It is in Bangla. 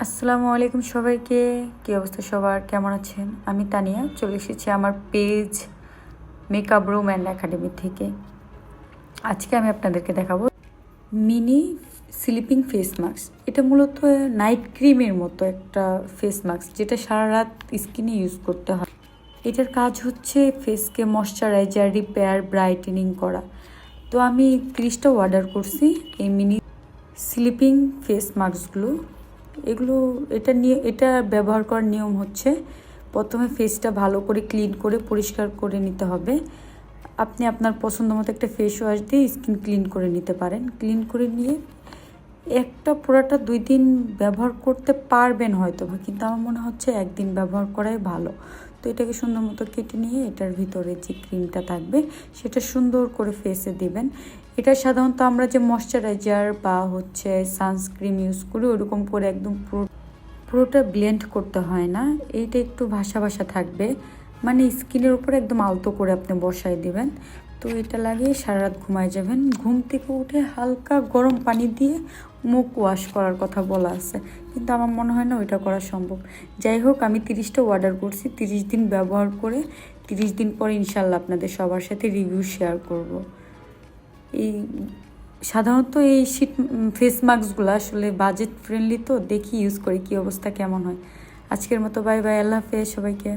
আসসালামু আলাইকুম সবাইকে। কী অবস্থা সবার, কেমন আছেন? আমি তানিয়া চলে এসেছি আমার page makeup room and academy থেকে। আজকে আমি আপনাদেরকে দেখাবো মিনি স্লিপিং ফেস মাস্ক। এটা মূলত নাইট ক্রিমের মতো একটা ফেস মাস্ক, যেটা সারা রাত স্কিনে ইউজ করতে হয়। এটার কাজ হচ্ছে ফেসকে ময়শ্চারাইজার, রিপেয়ার, ব্রাইটেনিং করা। তো আমি 30টা অর্ডার করছি এই মিনি স্লিপিং ফেস মাস্কগুলো। এটা ব্যবহার করার নিয়ম হচ্ছে, প্রথমে ফেসটা ভালো করে ক্লিন করে পরিষ্কার করে নিতে হবে। আপনি আপনার পছন্দ মতো একটা ফেস ওয়াশ দিয়ে স্কিন ক্লিন করে নিতে পারেন। ক্লিন করে নিয়ে পুরোটা 2 দিন ব্যবহার করতে পারবেন হয়তো বা, কিন্তু আমার মনে হচ্ছে 1 দিন ব্যবহার করাই ভালো। তো এটাকে সুন্দর মতো কেটে নিয়ে এটার ভিতরে যে ক্রিমটা থাকবে সেটা সুন্দর করে ফেসে দিবেন। এটা সাধারণত আমরা যে ময়শ্চারাইজার বা সানস্ক্রিন ইউজ করি ওরকম করে একদম পুরোটা ব্লেন্ড করতে হয় না। এইটা একটু ভাসা ভাসা থাকবে, মানে স্কিনের উপর একদম আলতো করে আপনি বসায় দিবেন। তো এটা লাগিয়ে সারা রাত ঘুমায় যাবেন। ঘুম থেকে উঠে হালকা গরম পানি দিয়ে মুখ ওয়াশ করার কথা বলা আছে, কিন্তু আমার মনে হয় না ওইটা করা সম্ভব। যাই হোক, আমি 30টা অর্ডার করছি। 30 দিন ব্যবহার করে 30 দিন পরে ইনশাল্লাহ আপনাদের সবার সাথে রিভিউ শেয়ার করব। এই সাধারণত এই ফেস মাস্কগুলো আসলে বাজেট ফ্রেন্ডলি, তো দেখি ইউজ করি কী অবস্থা কেমন হয়। আজকের মতো বাই বাই, আল্লাহ হাফেজ সবাইকে।